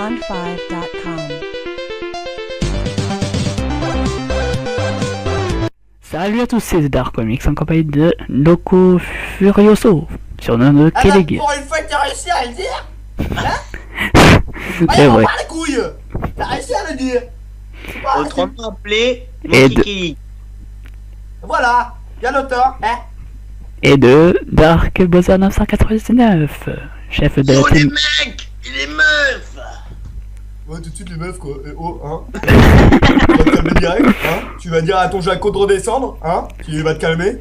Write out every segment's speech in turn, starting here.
Ron5.com. Salut à tous, c'est Dark Comics en compagnie de Loco Furioso, surnom de Kelleg. Pour une fois que t'as réussi à le dire. Hein? C'est vrai. Pas les couilles. T'as réussi à le dire. Autrement appelé Et Monkey. Voilà, y'a l'auteur, hein. Et de Dark Bowser 999, chef de la Oh les team. mecs et les meufs. Ouais, tout de suite les meufs quoi. Et oh, hein. Tu vas te calmer direct, hein. Tu vas dire à ton Jaco de redescendre, hein. Tu vas te calmer.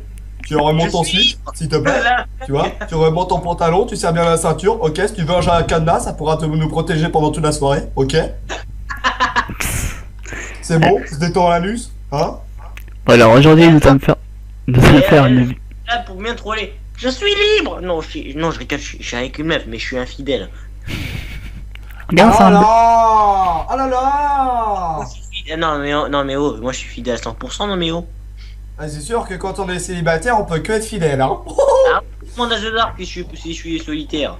Tu remontes ton slip, s'il te plaît. Tu vois, tu remontes ton pantalon, tu serres bien la ceinture. Ok, si tu veux un cadenas, ça pourra nous protéger pendant toute la soirée. Ok. C'est bon, se détend l'anus, hein. Alors aujourd'hui nous allons faire une. Là pour bien troller. Je suis libre. Non, je rigole, je suis avec une meuf, mais je suis infidèle. Bien Oh ensemble. là, oh là là. Non mais oh, moi je suis fidèle à 100%, non mais oh. Ah, c'est sûr que quand on est célibataire, on peut que être fidèle, hein. Ah, demande à The Dark si je suis solitaire.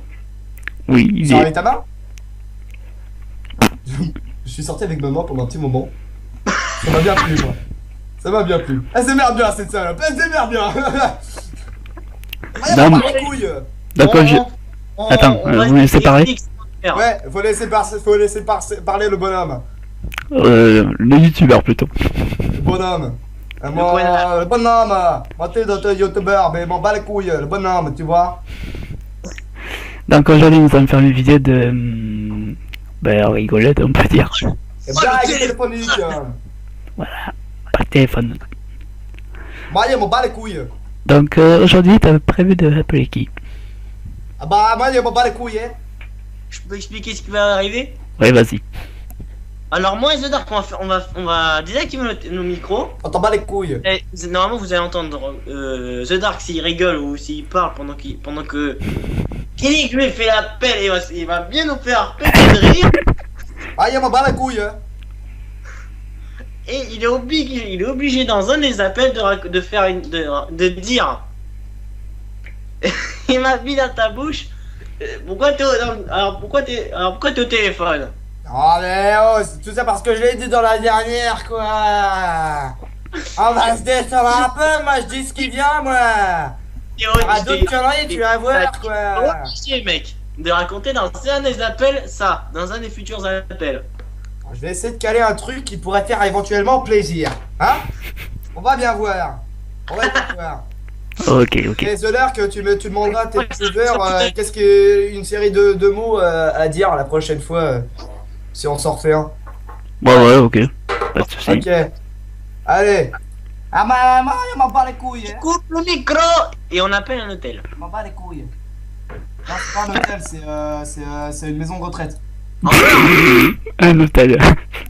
Oui, il Ça est. avec ta main. Je suis sorti avec maman pendant un petit moment. Ça m'a bien plu, moi. Ça m'a bien plu. Elle s'émerde bien, cette salope. Elle s'émerde bien. Ah, Non, y'a mais- pas les couilles. D'accord, je. Attends, vous me laissez parler. Ouais, faut laisser parler le bonhomme. Le youtubeur plutôt. Le bonhomme. connard. Le bonhomme. Moi, t'es youtubeur, mais m'en bats les couilles. Le bonhomme, tu vois. Donc aujourd'hui nous allons faire une vidéo de. Rigolette, on peut dire. Et blague téléphonique. Pas de téléphone. Moi, m'en bats les couilles. Donc aujourd'hui t'as prévu de appeler qui? Ah bah, moi, m'en bats les couilles, hein. Je peux expliquer ce qui va arriver? Ouais, vas-y. Alors moi et The Dark, on va désactiver nos micros. On t'en bat les couilles. Et normalement vous allez entendre The Dark s'il rigole ou s'il parle pendant que Kelly lui fait l'appel et il va bien nous faire péter de rire. Ah, m'en bats les couilles, hein. Et il est obligé dans un des appels de faire de dire il m'a mis dans ta bouche. Pourquoi t'es au téléphone? Oh mais oh, c'est tout ça parce que je l'ai dit dans la dernière quoi. On va se détendre un peu, moi je dis ce qui vient moi. Ah d'autres conneries tu vas voir quoi. C'est mec de raconter dans un des appels ça, dans un des futurs appels. Je vais essayer de caler un truc qui pourrait faire éventuellement plaisir. Hein. On va bien voir. On va bien voir. Ok. Et The que tu demanderas tes suiveurs qu'est-ce qu'une série de mots à dire la prochaine fois si on s'en refait un. Ouais, ok. Pas de soucis. Ok. Allez. Ah maman, il m'en bat les couilles. Hein. Coupe le micro et on appelle un hôtel. Il m'en bat les couilles. Non, c'est pas un hôtel, c'est une maison de retraite. Un hôtel.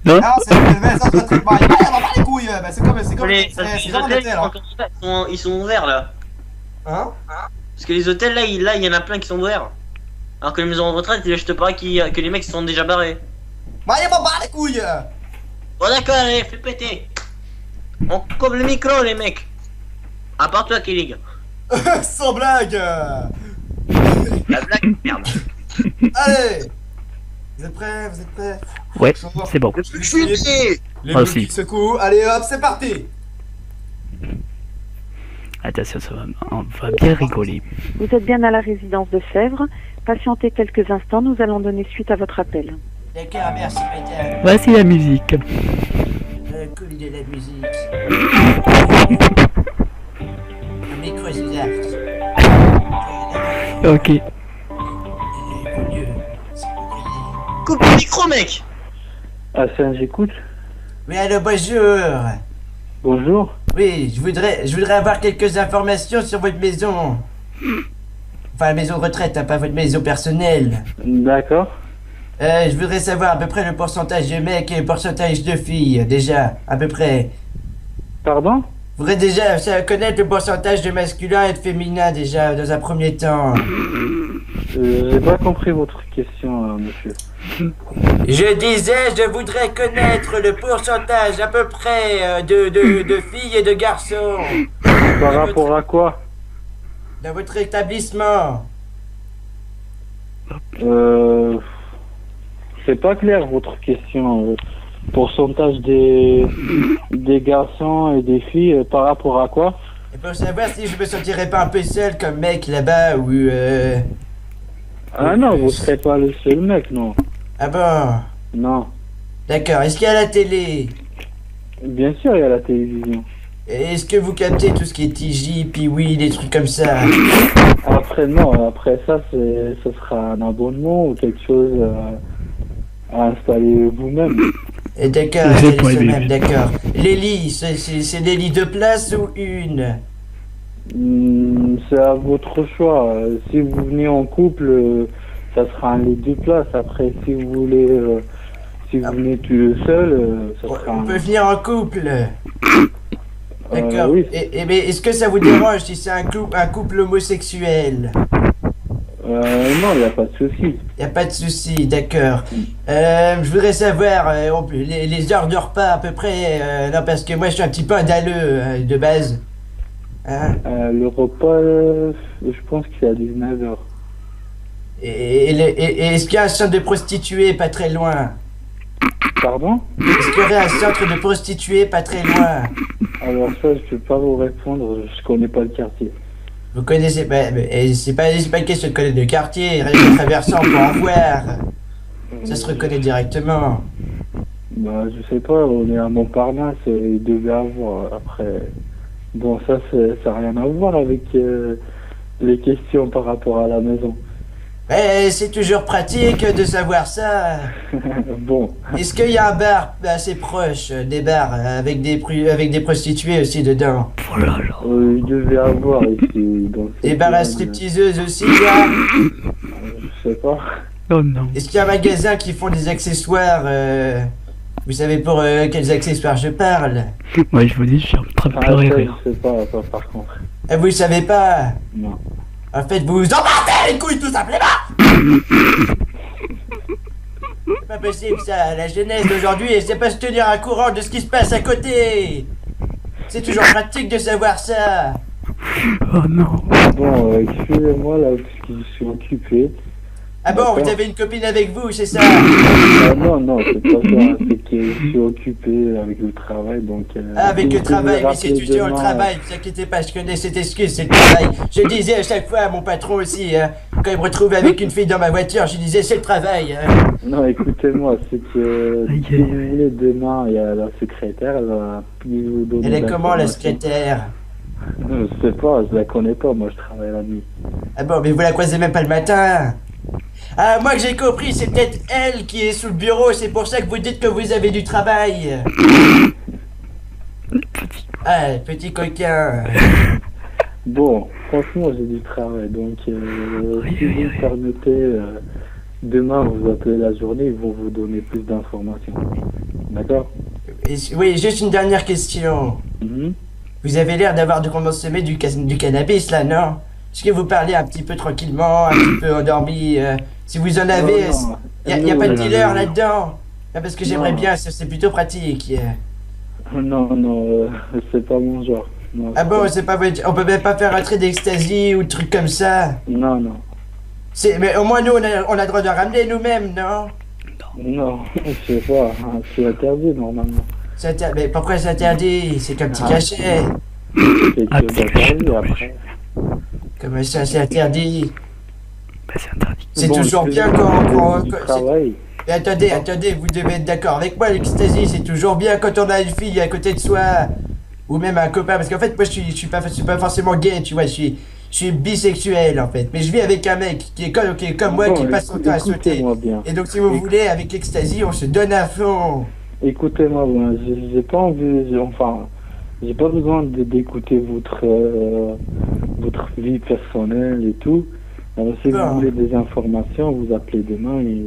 Non? Non, c'est une maison de retraite. Bah, il m'en bat les couilles. Bah, c'est comme c'est Les comme un hôtels hôtel. Hein. ils sont ouverts là. Hein. Parce que les hôtels là, il y en a plein qui sont ouverts. Alors que les maisons de retraite, je te parie que les mecs sont déjà barrés. Bah, il m'en bat les couilles. Bon d'accord, allez, fais péter. On coupe le micro les mecs. À part toi Kelly. Sans blague. La blague, merde. Allez. Vous êtes prêts? Vous êtes prêts? Ouais, c'est bon. Je suis pied. Les Moi boules aussi. qui secouent. Allez hop, c'est parti. Attention, on va bien rigoler. Vous êtes bien à la résidence de Sèvres. Patientez quelques instants, nous allons donner suite à votre appel. D'accord, merci madame. Voici la musique. Cool de la musique. Le micro est ouvert. Ok. Coupe le micro mec. Ah ça, j'écoute. Oui, allô, bonjour. Bonjour. Oui, je voudrais avoir quelques informations sur votre maison. Enfin, la maison de retraite, hein, pas votre maison personnelle. D'accord. Je voudrais savoir à peu près le pourcentage de mecs et le pourcentage de filles, déjà, à peu près. Pardon? Je voudrais déjà connaître le pourcentage de masculin et de féminin, déjà, dans un premier temps. J'ai pas compris votre question, monsieur. Je disais, je voudrais connaître le pourcentage à peu près de filles et de garçons Par rapport à quoi? dans votre établissement. Je c'est pas clair votre question. Pourcentage des garçons et des filles par rapport à quoi? Et pour savoir si je me sentirais pas un peu seul comme mec là-bas ou Ah non, vous serez pas le seul mec, non. Ah bon? Non. D'accord. Est-ce qu'il y a la télé? Bien sûr, il y a la télévision. Est-ce que vous captez tout ce qui est TJ, Piwi, des trucs comme ça? Après, non, après ça, ce sera un abonnement ou quelque chose à installer vous-même. Et d'accord, Je c'est pourrais les bien. semaines, d'accord. Les lits, c'est des lits de place ou une? C'est à votre choix. Si vous venez en couple, ça sera un lit de place. Après, si vous voulez, si vous venez tout seul, ça sera On un... peut venir en couple. D'accord. oui. Et mais est-ce que ça vous dérange si c'est un couple homosexuel? Non, il n'y a pas de souci. Y a pas de souci, d'accord. Je voudrais savoir les heures de repas à peu près. Non, parce que moi je suis un petit peu un dalleux de base. Hein? Le repas, je pense qu'il est à 19h. Et est-ce qu'il y a un centre de prostituées pas très loin? Pardon? Est-ce qu'il y aurait un centre de prostituées pas très loin? Alors ça, je peux pas vous répondre, je connais pas le quartier. Vous connaissez pas, c'est pas une question de connaître le quartier, en traversant pour en voir. Ça se reconnaît directement. Bah, je sais pas, on est à Montparnasse, il devait avoir, après... Bon, ça n'a rien à voir avec les questions par rapport à la maison. C'est toujours pratique de savoir ça. Bon, Est-ce qu'il y a un bar assez proche, des bars avec des prostituées aussi dedans? Oh là là. il devait avoir ici, dans cette Des bars à zone, stripteaseuses aussi, là? je sais pas. Oh non. Est-ce qu'il y a un magasin qui font des accessoires vous savez pour quels accessoires je parle? Moi je vous dis, je suis en train de Ah, pleurer ça, rire. je sais pas, par contre. Vous savez pas? Non. En fait, vous vous en battez les couilles tout simplement! C'est pas possible ça, la jeunesse d'aujourd'hui, elle sait pas se tenir à courant de ce qui se passe à côté! C'est toujours pratique de savoir ça! Oh non. Bon, excusez-moi là, parce que je suis occupé. Ah bon, vous D'accord. avez une copine avec vous, c'est ça? Ah, non, c'est pas ça, c'est que je suis occupé avec le travail, donc... Ah, avec si le vous pouvez travail, mais rappeler c'est toujours le demain, travail, ne vous inquiétez pas, je connais cette excuse, c'est le travail. Je disais à chaque fois à mon patron aussi, hein, quand il me retrouve avec une fille dans ma voiture, je disais c'est le travail. Hein. Non, écoutez-moi, c'est que Aïe, si aïe, vous voulez, demain, il y a la secrétaire, elle va vous donner... Elle est des comment la informations. secrétaire? Je sais pas, je la connais pas, moi je travaille la nuit. Ah bon, mais vous la croisez même pas le matin? Ah, moi que j'ai compris, c'est peut-être elle qui est sous le bureau, c'est pour ça que vous dites que vous avez du travail. Ah, petit coquin. Bon, franchement, j'ai du travail, donc si vous me permettez, demain vous appelez la journée, ils vont vous donner plus d'informations. D'accord? Oui, juste une dernière question. Mhm. Vous avez l'air d'avoir de consommer du cannabis là, non? Est-ce que vous parlez un petit peu tranquillement, un petit peu endormi si vous en avez, Non, y a pas de non, dealer non. là-dedans? Ah, parce que j'aimerais Non. bien, c'est plutôt pratique. Non, c'est pas mon genre. Non, Ah bon, c'est pas on peut même pas faire un trait d'ecstasy ou de trucs comme ça? Non. Mais au moins nous, on a le droit de ramener nous-mêmes, non? Non, je sais pas, hein, c'est interdit normalement. Mais pourquoi c'est interdit? C'est qu'un petit cachet. C'est Ah, que c'est d'interdit le après. Comment ça, c'est interdit? Bah c'est interdit. C'est Bon, toujours bien du quand travail. Mais attendez, vous devez être d'accord avec moi, l'ecstasy, c'est toujours bien quand on a une fille à côté de soi. Ou même un copain, parce qu'en fait, moi, je suis pas forcément gay, tu vois, je suis bisexuel, en fait. Mais je vis avec un mec qui est comme moi, Bon, qui passe son temps à sauter. écoutez-moi bien. Et donc, si vous voulez, avec l'ecstasy, on se donne à fond. Écoutez-moi, moi, j'ai pas envie, j'ai pas besoin d'écouter votre vie personnelle et tout. Alors, si Bon. vous voulez des informations, vous appelez demain et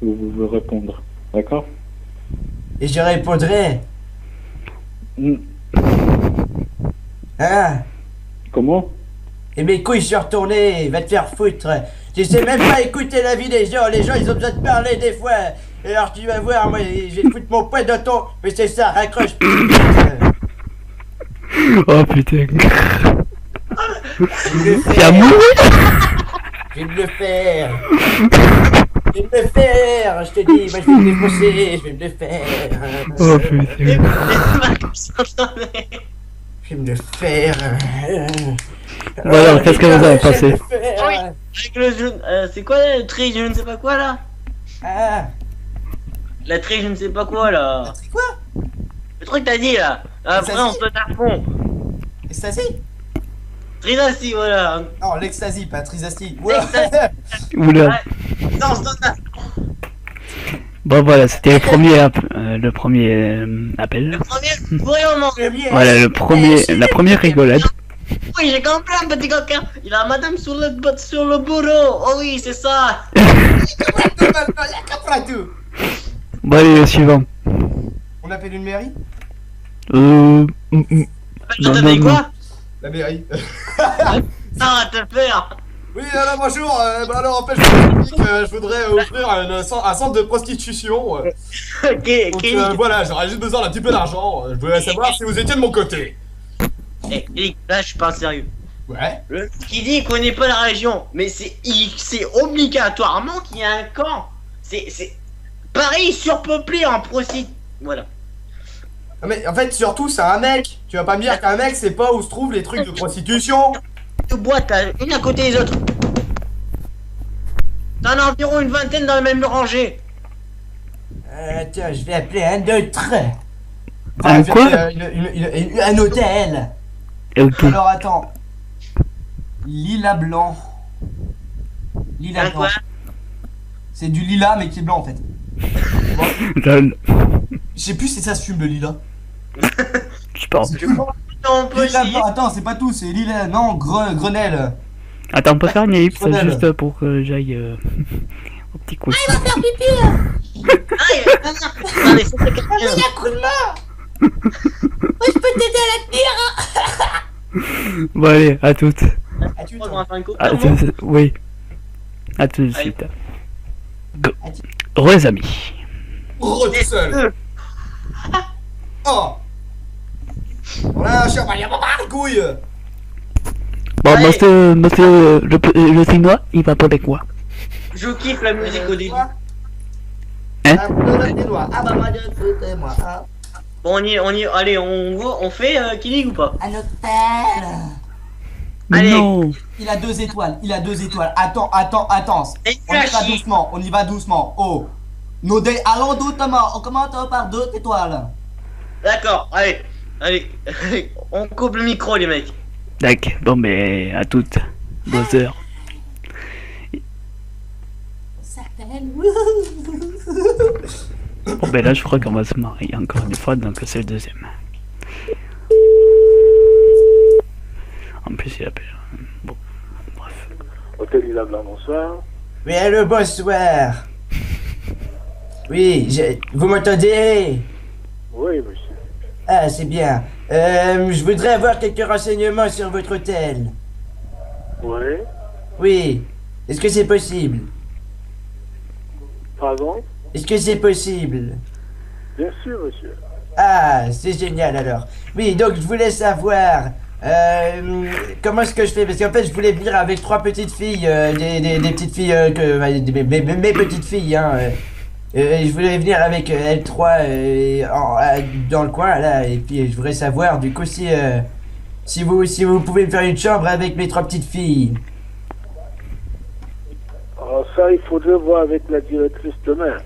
vous pouvez répondre. D'accord? Et je répondrai, Mm. hein? Comment? Et mes couilles sont retournées, va te faire foutre. Tu sais même pas écouter la vie des gens ils ont besoin de parler des fois. Et alors tu vas voir, moi, je vais te foutre mon poing dans ton... Mais c'est ça, raccroche. Oh putain. Je vais le C'est à faire. mourir. Je vais le faire. Je vais me le faire, je te dis, moi je vais me défoncer, je vais me le faire. Oh putain. Je vais me le faire. Bon alors, qu'est-ce que vous avez passé? Je vais me le faire. Avec le jeu, c'est quoi le tri, je ne sais pas quoi là? Ah, La tri, je ne sais pas quoi là. c'est quoi? Le truc t'as dit là. Après Ça, on se donne à fond. Ecstasy? Trinassi, voilà. Non, l'ecstasy, pas trisasty. Ouais. Oula. Non, on se donne à Bon voilà, c'était le premier appel. Le premier, vraiment. Voilà, la première rigolade. Oui, j'ai compris un petit coquin. Il a madame sur le bureau. Oh oui, c'est ça. Bon allez, le suivant. On appelle une mairie? Non, T'as non, dit quoi? La mairie. Ça va te faire. Oui, alors bonjour. Bah alors en fait, je voudrais ouvrir un centre de prostitution. Ok, Donc voilà, j'aurais juste besoin d'un petit peu d'argent. Je voulais savoir si vous étiez de mon côté. là je suis pas sérieux. Ouais. Le mec qui dit qu'on n'est pas la région, mais c'est obligatoirement qu'il y a un camp. C'est Paris surpeuplé en prostitution. Voilà. Non, mais en fait, surtout, c'est un mec. Tu vas pas me dire qu'un mec, c'est pas où se trouvent les trucs de prostitution. Deux boîtes, là, une à côté des autres. T'en as environ une vingtaine dans la même rangée. Tiens, je vais appeler un autre. Un quoi? Un hôtel. Ok. Alors attends. Lilas blanc. Lilas Un blanc. quoi? C'est du lilas mais qui est blanc en fait. Lol. Je sais plus si ça se fume le lilas. Je pense. On peut Lilas essayer. blanc, attends, c'est pas tout, c'est lilas. Non, Grenelle. Attends, on peut faire une ellipse Grenelle. juste pour que j'aille au petit coup. Ah, attendez, c'est quelqu'un. coup de main. Bon allez, à toutes. Ah, tu On va faire une coupe. À toutes. Oui. À tout de Allez. suite. Go. Re les amis. Oh, tout seul. Oh. Voilà, je suis pas les couilles. Bon, Allez. monsieur le Chinois, il va parler quoi? Je kiffe la musique au début. Hein? Ah bah moi, foutez-moi. Bon, allez, on fait Killing ou pas? Un hôtel. Allez. Non. Il a 2 étoiles, il a 2 étoiles. Attends. Et On y va chier. doucement, on y va doucement. Oh. Allons doucement, on commence par 2 étoiles. D'accord, allez, on coupe le micro les mecs. D'accord. Bon, mais à toutes. 2 heures. Bon, ben là, je crois qu'on va se marier encore une fois, donc c'est le deuxième. En plus, il appelle. Bon, bref. Hôtel Lilas Blanc, bonsoir. Oui, allô, bonsoir. Oui, vous m'entendez? Oui, monsieur. Ah, c'est bien. Je voudrais avoir quelques renseignements sur votre hôtel. Oui. Oui. Est-ce que c'est possible? Pardon? Est-ce que c'est possible? Bien sûr, monsieur. Ah, c'est génial alors. Oui, donc je voulais savoir comment est-ce que je fais, parce qu'en fait je voulais venir avec 3 petites filles, des petites filles mes petites filles, hein. Je voulais venir avec elles 3 dans le coin là, et puis je voudrais savoir du coup si vous pouvez me faire une chambre avec mes 3 petites filles. Alors ça, il faudrait voir avec la directrice demain.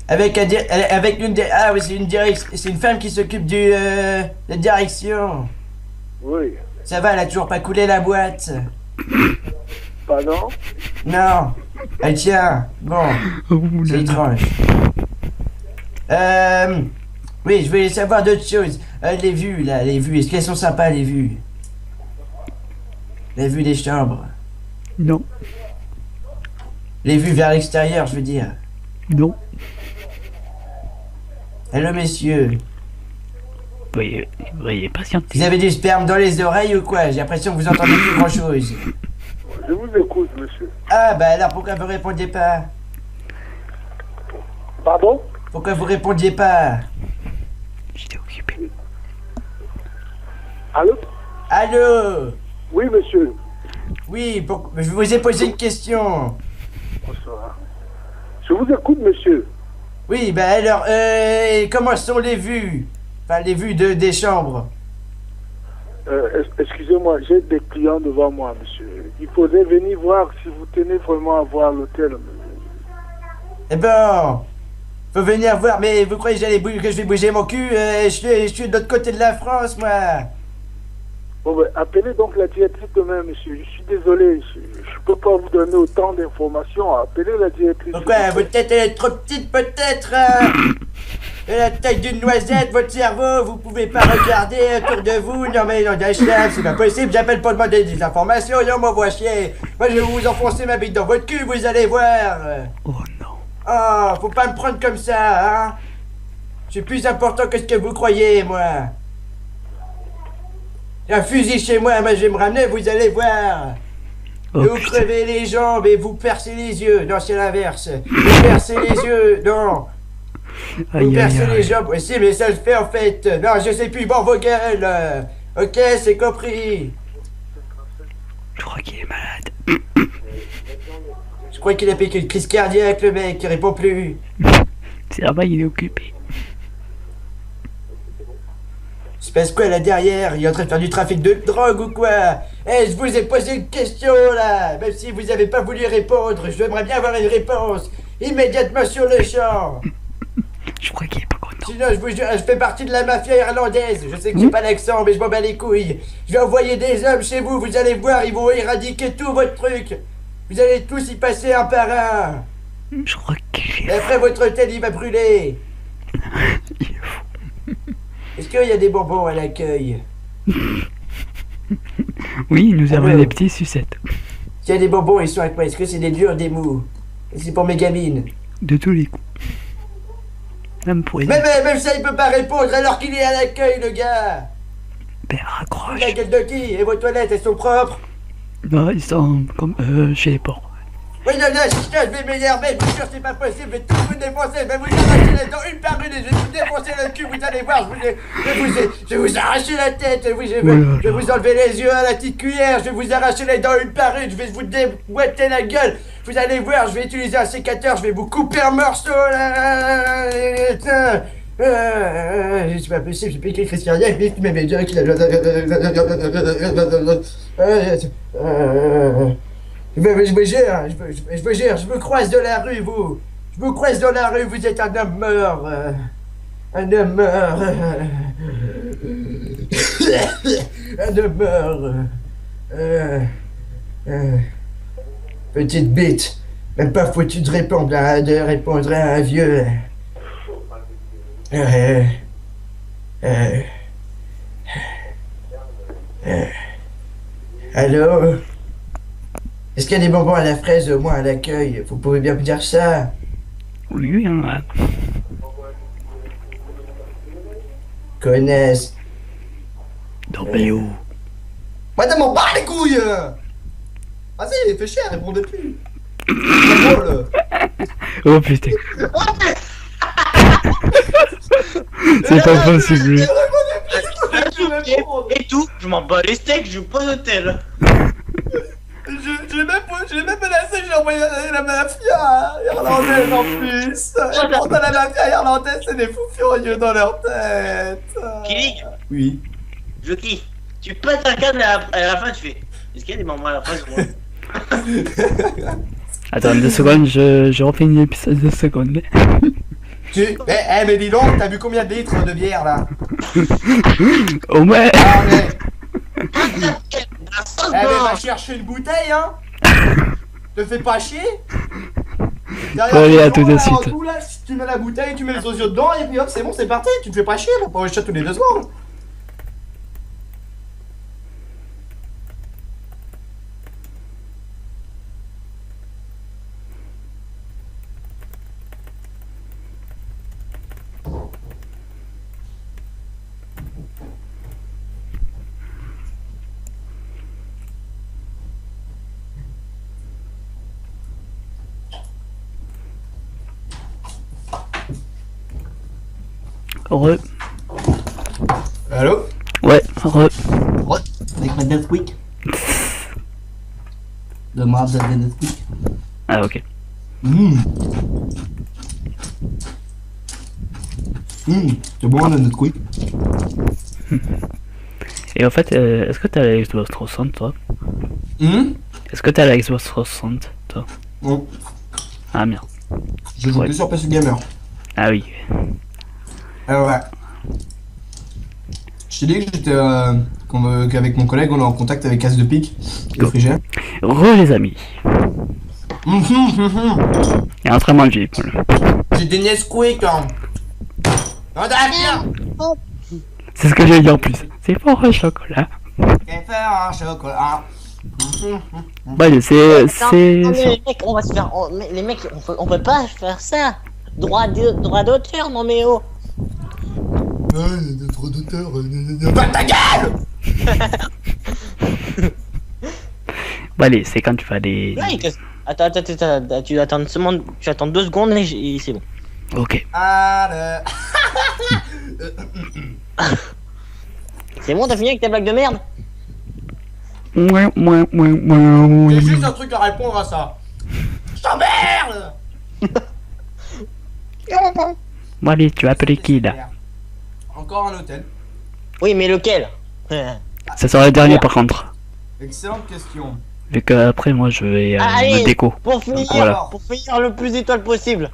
Avec une ah oui, c'est une femme qui s'occupe de la direction. Oui. Ça va, elle a toujours pas coulé la boîte. Pardon? Non. Elle tient. Bon. C'est étrange. Oui, je voulais savoir d'autres choses. Les vues, là, les vues. Est-ce qu'elles sont sympas, les vues? Les vues des chambres. Non. Les vues vers l'extérieur, je veux dire. Non. Allô, messieurs. Veuillez patienter. Vous avez du sperme dans les oreilles ou quoi? J'ai l'impression que vous entendez plus grand chose. Je vous écoute, monsieur. Ah, bah alors pourquoi vous répondiez pas? Pardon? Pourquoi vous répondiez pas? J'étais occupé. Allô? Allô? Oui, monsieur. Oui, je vous ai posé une question. Bonsoir. Je vous écoute, monsieur. Oui, ben alors, comment sont les vues? Enfin, les vues des chambres. Excusez-moi, j'ai des clients devant moi, monsieur. Il faudrait venir voir si vous tenez vraiment à voir l'hôtel. Eh ben, faut venir voir, mais vous croyez que je vais bouger mon cul? Je suis de l'autre côté de la France, moi. Bon, ben, appelez donc la directrice demain, monsieur. Je suis désolé, je peux pas vous donner autant d'informations. Appelez la directrice. Pourquoi? Votre tête elle est trop petite, peut-être? La taille d'une noisette, votre cerveau, vous pouvez pas regarder autour de vous. Non mais non, c'est pas possible, j'appelle pour demander des informations, non, m'envoie chier. Moi je vais vous enfoncer ma bite dans votre cul, vous allez voir. Oh non. Oh, faut pas me prendre comme ça, hein. Je suis plus important que ce que vous croyez, moi. J'ai un fusil chez moi, je vais me ramener, vous allez voir. Oh, Et vous putain. crevez les jambes et vous percez les yeux. Non, c'est l'inverse. Vous percez les yeux, non. Vous Aïe, aïe, percez les aïe. jambes. Oui, si, mais ça le fait en fait. Non, je sais plus, bon, vos gueules. Ok, c'est compris. Je crois qu'il est malade. Je crois qu'il a piqué une crise cardiaque, le mec, il répond plus. C'est vrai, il est occupé. Il se passe quoi là derrière? Il est en train de faire du trafic de drogue ou quoi? Eh, je vous ai posé une question là. Même si vous avez pas voulu répondre, j'aimerais bien avoir une réponse. Immédiatement sur le champ. Je crois qu'il est pas content. Sinon, je vous jure, je fais partie de la mafia irlandaise. Je sais que j'ai pas l'accent, mais je m'en bats les couilles. Je vais envoyer des hommes chez vous, vous allez voir, ils vont éradiquer tout votre truc. Vous allez tous y passer un par un. Je crois qu'il Et est après, votre hôtel, il va brûler. il est fou. Est-ce qu'il y a des bonbons à l'accueil? Oui, il nous aimerait Alors. des petits sucettes. S'il y a des bonbons, ils sont avec moi. Est-ce que c'est des durs, des mous? C'est pour mes gamines. De tous les coups. Même pour les... Même ça, il peut pas répondre alors qu'il est à l'accueil, le gars. Ben, raccroche. La gueule de qui? Et vos toilettes, elles sont propres? Non, ils sont comme chez les porcs. Oui, non, je vais m'énerver, je vous jure, c'est pas possible, je vais tout vous défoncer, je vais vous arracher les dents une par une, et je vais vous défoncer le cul, vous allez voir, je vais vous arracher la tête, je vais vous enlever les yeux à la petite cuillère, je vais vous arracher les dents une par une, je vais vous déboîter la gueule, vous allez voir, je vais utiliser un sécateur, je vais vous couper en morceaux, là, c'est pas possible, j'ai piqué Christian Diac, mais mes dieux, qu'il a... Je vous croise de la rue, vous. Je vous croise dans la rue, vous êtes un homme mort. Un homme mort. Un homme mort. Petite bite. Même pas foutu de répondre à un vieux. Allô? Est-ce qu'il y a des bonbons à la fraise au moins à l'accueil? Vous pouvez bien me dire ça? Oui, hein. Connaisse. Dans Béo. Madame, m'en bat les couilles! Vas-y, fais chier, répondez plus. C'est drôle. Oh putain. C'est pas possible. Et tout, je m'en bats les steaks, je joue pas d'hôtel. J'ai même menacé que j'ai envoyé la mafia irlandaise en plus. Et pourtant la mafia irlandaise c'est des fous furieux dans leur tête. Killing, Oui. je kiffe. Tu pètes un câble et à la fin tu fais. Est-ce qu'il y a des moments à la fin sur moi? Attends 2 secondes, je refais une épisode de secondes. Mais dis donc, t'as vu combien de litres de bière là? Au moins. Ah mais... mais va chercher une bouteille hein. Te fais pas chier. Allez, à tout de suite. Là, tu mets la bouteille, tu mets les osios dedans et puis hop c'est bon c'est parti. Tu te fais pas chier, faut pas enregistrer tous les 2 secondes. Re. Allô? Ouais, re. Avec ma Nesquik. De marde de Nesquik. Ah ok. Mmh. C'est bon, on a notre quick. Et en fait, est-ce que t'as la Xbox 360 toi? Est-ce que t'as la Xbox 360 toi? Non. Ah merde. Je joue plus sur PC Gamer. Ah oui. Alors ouais. Je t'ai dit que j'étais qu'avec mon collègue on est en contact avec As de Pique et Frigère. Re les amis. Et en train de manger. J'ai des Nesquik hein. Non, viens. C'est ce que j'ai dit en plus. C'est pour un chocolat. Et faire un chocolat. Bah c'est... Non, mais les mecs, on va se faire... mais les mecs, on peut pas faire ça. Droit d'auteur, non mais oh. Ouais, trop d'auteur. Pas ta gueule. Bah allez, c'est quand tu fais des... Ouais, attends, tu attends seulement... Tu attends 2 secondes et c'est bon. Ok. Allez. C'est bon, t'as fini avec ta blague de merde? J'ai juste un truc à répondre à ça. Je t'emmerde. Bon allez, tu vas appeler qui là? Encore un hôtel. Oui, mais lequel? Ça sera le dernier par contre. Excellente question. Vu qu'après moi je vais Allez, me déco. pour finir, Voilà. pour finir le plus d'étoiles possible.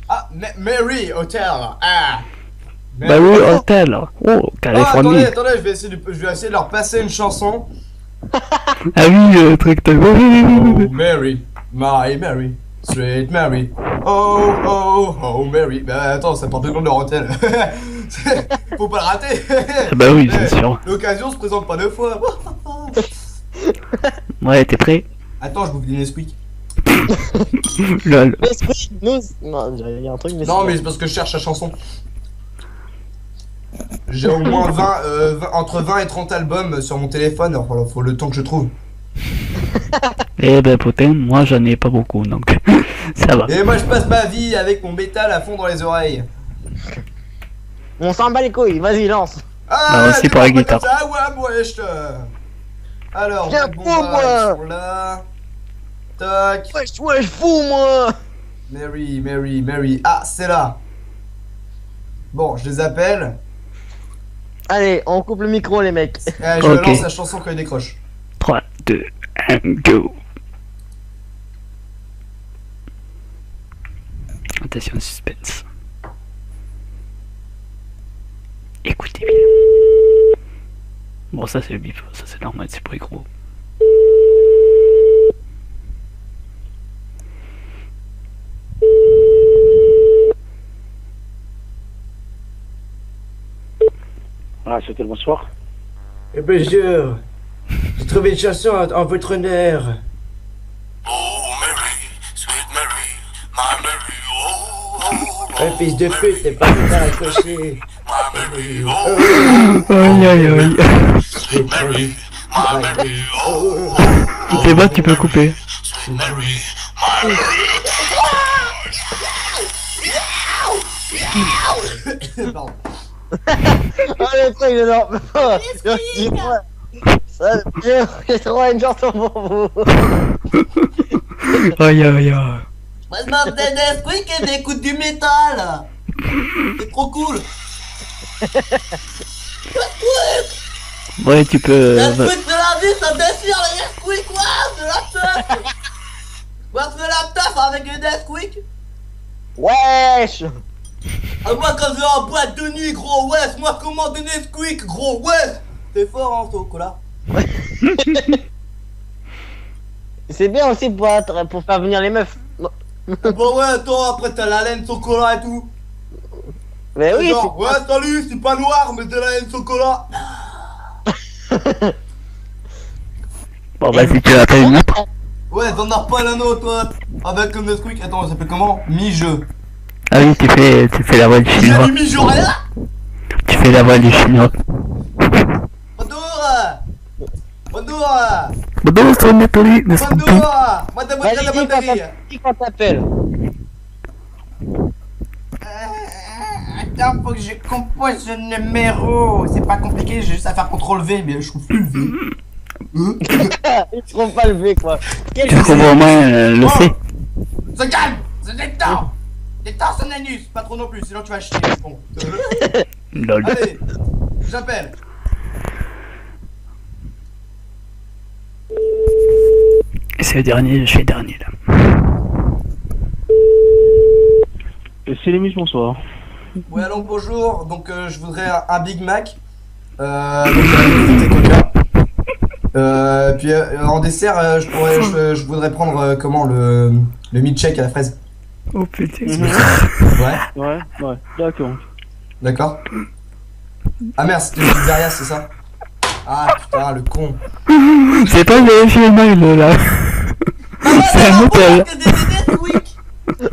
Ah, Mary Hotel. Ah. Bah oui, hôtel. Oh, Californie. Attendez, je vais essayer de leur passer une chanson. Ah oui, le truc de... Oh, Mary, my Mary, sweet Mary. Oh, oh, oh, Mary. Bah attends, ça porte le nom de leur hôtel. Faut pas le rater. Bah oui, c'est sûr. L'occasion se présente pas 2 fois. Ouais, t'es prêt? Attends, je vous dis Nesquik. Lol. Nesquik, nous... Non, j'allais dire un truc, mais... Non, mais c'est parce que je cherche la chanson. J'ai au moins 20, entre 20 et 30 albums sur mon téléphone, alors voilà, faut le temps que je trouve. Eh ben putain, moi j'en ai pas beaucoup donc ça va. Et moi je passe ma vie avec mon métal à fond dans les oreilles. On s'en bat les couilles, vas-y, lance. Ah, aussi pour la guitare. Ah ouais, wesh. Alors, Viens, bon, fous, moi. là. Tac. Wesh, fou, moi. Mary. Ah, c'est là. Bon, je les appelle. Allez, on coupe le micro, les mecs. Je Ok. lance la chanson quand il décroche. 3, 2, 1, go. Attention, suspense. Écoutez bien. Bon, ça c'est le bip, ça c'est normal, c'est pour les gros. Ah, c'était le bonsoir. Eh ben, j'ai trouvé une chanson en votre honneur. Oh Mary, sweet Mary, my Mary, oh. Un fils de pute, t'es pas tout à accrocher. My Mary, oh. Aïe aïe aïe. Sweet Mary, my Mary, oh. C'est bon, tu peux couper. Sweet Mary, my Mary. Pardon. Oh, le truc de leur... Ça, j'ai trouvé une chanson pour vous. Aïe aïe aïe. Moi je m'appelle Nesquik et j'écoute du métal. C'est trop cool. Ouais, tu peux... Nesquik de la vie, ça déchire les Nesquik, quoi. De la teuf. Moi je fais la teuf avec les Nesquik. Wesh. Ah, moi quand je vais en boîte de nuit, gros, wesh. Moi je commande des Nesquik, gros, wesh. T'es fort en chocolat. C'est bien aussi pour faire venir les meufs. Bon ouais, attends, après t'as la laine chocolat et tout. Mais oui, genre, ouais, salut, c'est pas noir, mais de la laine chocolat. Bon, vas-y, tu l'appelles une autre. Ouais, t'en as pas un autre, toi. Avec le Nesquik, attends, ça s'appelle comment? Mi-jeu. Ah oui, tu fais la voix du J'ai chinois. du mi-jeu rien. Tu fais la voix du chinois. Bonjour. Bonjour. Bonjour, c'est Nathalie. Bonjour. Moi t'as vas-y, la batterie. dis quand t'appelles. Attends, faut que je compose le numéro. C'est pas compliqué, j'ai juste à faire CTRL-V, mais je trouve plus le V. Ils seront pas levés, quoi. Tu trouves au moins le C. Se calme. Détends! Détends son anus! Pas trop non plus, sinon tu vas chier. Bon. Lol. Allez, j'appelle. C'est le dernier, je suis le dernier là. C'est l'émission, bonsoir. Ouais, alors bonjour. Donc, je voudrais un Big Mac. Donc, Coca. Puis en dessert, je voudrais prendre comment le milkshake à la fraise. Oh putain. Ouais. Ouais, d'accord. D'accord. Ah merde, c'était une pizzeria, c'est ça? Ah putain, le con. C'est pas le film là. C'est un hôtel.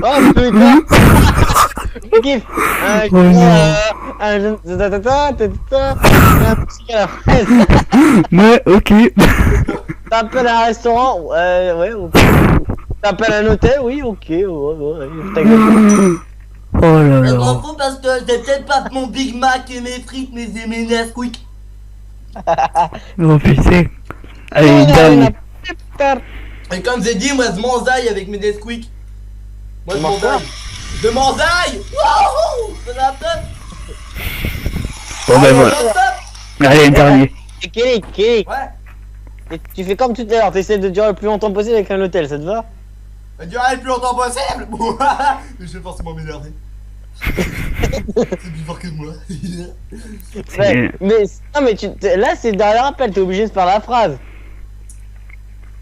Oh putain. Kiff. Mais ok. T'appelles un restaurant, ouais, ok. T'appelles un hôtel, oui, ok, ouais, ta gueule. Oh là Je là. m'en fous parce que c'est peut-être pas mon Big Mac et mes frites, mes Nesquik. Oh putain. Allez, dernier. Et comme j'ai dit, moi je m'enzaille avec mes Nesquik. Moi je m'enzaille. Je m'enzaille. Wouhou. C'est la teuf. Bon ben voilà. Allez, dernier. Kelly. Ouais. Et tu fais comme tout à l'heure, t'essaies de durer le plus longtemps possible avec un hôtel, ça te va? Durer le plus longtemps possible. Je vais forcément m'énerver. C'est plus fort que moi. Ouais, mais non, mais là c'est derrière l'appel, t'es obligé de faire la phrase.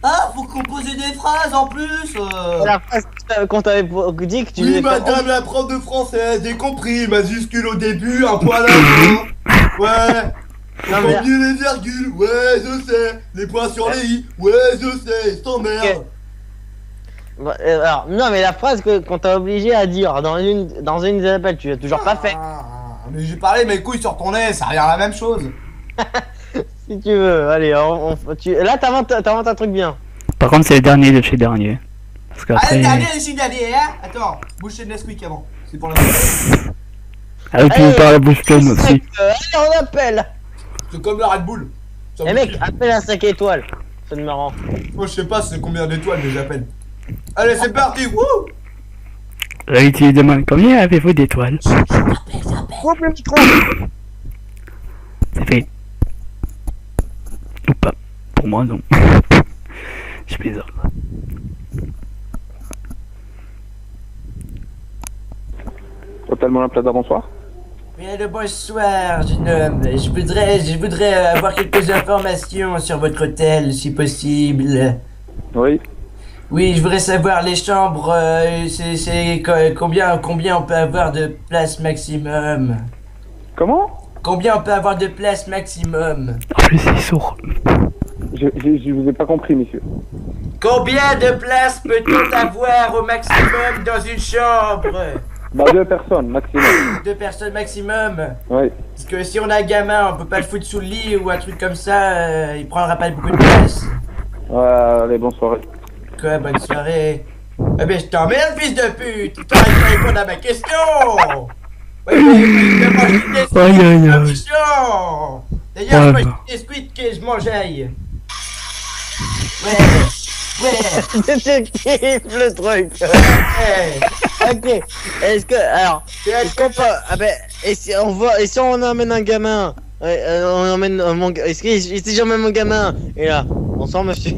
Ah, faut composer des phrases en plus. La phrase qu'on t'avait dit que tu Oui, devais faire- madame la prof de français, j'ai compris. Majuscule au début, un point à la fin. Ouais. Non, On mais- oublie les virgules, ouais, je sais. Les points sur les i, ouais, je sais. T'emmerdes. Ok. Bah, alors, non, mais la phrase qu'on t'a obligé à dire dans une des appels, tu l'as toujours pas fait. Mais j'ai parlé mes couilles sur ton nez, ça revient à la même chose. Si tu veux, allez, là t'inventes un truc bien. Par contre, c'est le dernier de chez dernier. Parce Allez, qu'après. dernier, ici, dernier, hein. Attends, boucher de Nesquik avant. C'est pour la Ah oui, tu me parles à bouche pleine aussi. Allez, on appelle. C'est comme la Red Bull. Ça Eh me mec, kiffe. appelle un 5 étoiles. C'est marrant. Moi, je sais pas c'est combien d'étoiles, mais j'appelle. Allez, c'est parti, wouh. Là, tu lui demandes combien avez-vous d'étoiles? Coupe le micro. C'est fait. Ou pas. Pour moi, non. Je plaisante. Totalement la Plaza, bonsoir. Bien le bonsoir, jeune homme. Je voudrais avoir quelques informations sur votre hôtel, si possible. Oui. Oui, je voudrais savoir les chambres, combien on peut avoir de place maximum. Comment? Combien on peut avoir de place maximum? En plus, il est sourd. Je vous ai pas compris, monsieur. Combien de places peut-on avoir au maximum dans une chambre? Bah, 2 personnes, maximum. 2 personnes maximum. Oui. Parce que si on a un gamin, on peut pas le foutre sous le lit ou un truc comme ça, il prendra pas beaucoup de place. Allez, bonne soirée. Quoi, bonne soirée. Eh ben, je t'emmerde, fils de pute! T'arrêtes pas de répondre à ma question! Ouais, mais Aïe, aïe, aïe. attention! D'ailleurs, Ouais, moi, bah. je biscuit que je mangeaille. Ouais, Détective le truc. ouais. Ok. Est-ce que alors est-ce qu'on peut ah ben et si on emmène un gamin on emmène mon est-ce que si j'emmène mon gamin et là bonsoir monsieur.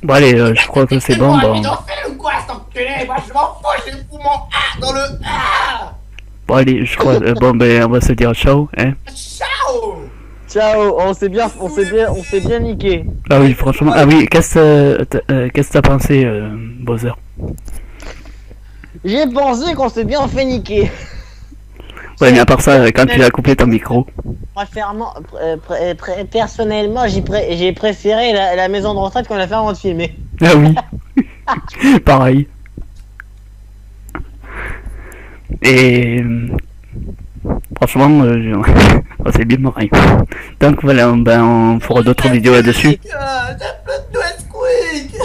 Bon, allez, je crois que c'est bon. Bon, ou quoi, cet enculé? Moi, je m'en fous, j'ai fous mon A dans le A! bon allez, je crois. Bon, ben, on va se dire ciao, hein. Ciao! Ciao, on s'est bien niqué. Ah oui, franchement. Ah oui, qu'est-ce que t'as pensé, Bowser? J'ai pensé qu'on s'est bien fait niquer. Ouais, mais à part ça, quand tu as coupé ton micro. Personnellement, j'ai préféré la maison de retraite qu'on a fait avant de filmer. Ah oui. Pareil. Et franchement, on s'est bien marré. Donc voilà, ben, on fera d'autres vidéos là-dessus. T'as plein de Nesquik!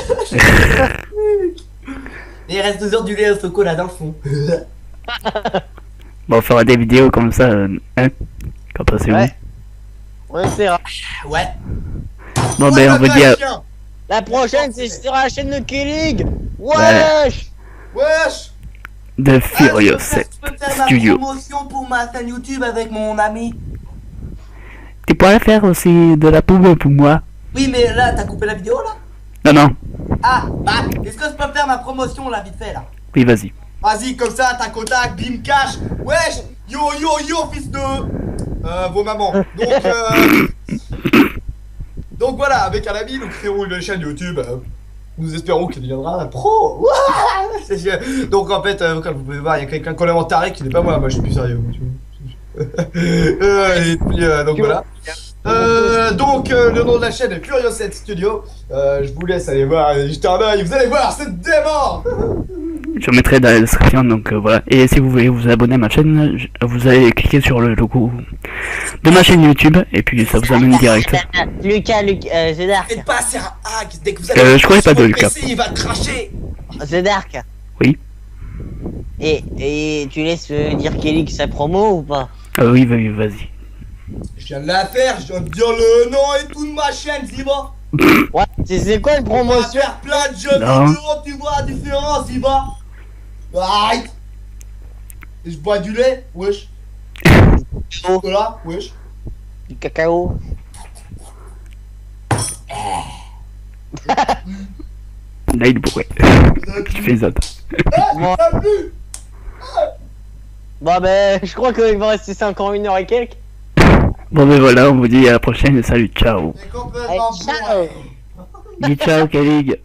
Il reste toujours du lait au chocolat dans le fond. Bon, on fera des vidéos comme ça, hein. Qu'en pensez-vous? Ouais. Ouais, c'est rare. Ouais. Bon, ben, on vous dit à... La prochaine, c'est sur la chaîne de Killing. Ouais. Wesh. Wesh. de Furious Je peux faire ma Studio. promotion pour ma chaîne YouTube avec mon ami. Tu pourrais faire aussi de la pub pour moi? Oui, mais là, t'as coupé la vidéo là? Non, non. Ah, bah, est-ce que je peux faire ma promotion là, vite fait là? Oui, vas-y. Vas-y, comme ça, tac au tac, bim cash. Wesh. Yo, yo, yo, fils de. Vos mamans. Donc voilà, avec un ami, nous créons une chaîne YouTube. Nous espérons qu'il deviendra pro. Ouah, c'est sûr. Donc en fait, comme vous pouvez voir, il y a quelqu'un complémentaire qui n'est pas moi. Moi, je suis plus sérieux. Et puis, donc voilà. Donc le nom de la chaîne est Furious Studio. Je vous laisse aller voir, jeter un œil. Vous allez voir, c'est dément. Je mettrai dans la description, donc voilà. Et si vous voulez vous abonner à ma chaîne, vous allez cliquer sur le logo de ma chaîne YouTube, et puis ça vous amène direct. Lucas, c'est Dark. C'est pas c'est un hack, dès que vous allez Je connais pas de Lucas. PC, il va cracher. C'est Dark. Oui. Et tu laisses dire Kelly que sa promo ou pas? Oui, vas-y. Je viens de la faire, je viens de dire le nom et tout de ma chaîne, Ziba. Ouais, c'est quoi une On va promotion? faire plein de jeux Non. vidéo, tu vois la différence, Ziba. Aïe. Et je bois du lait, wesh. Voilà, wesh. Du cacao. Là, il pourrait. Tu fais ça. Bon. T'as plus. Bon ben, je crois qu'il va rester 5 ans, 1 heure et quelques. Bon, ben voilà, on vous dit à la prochaine, et salut, ciao. C'est complètement Allez, ciao. bourré. Dis ciao, Kelly.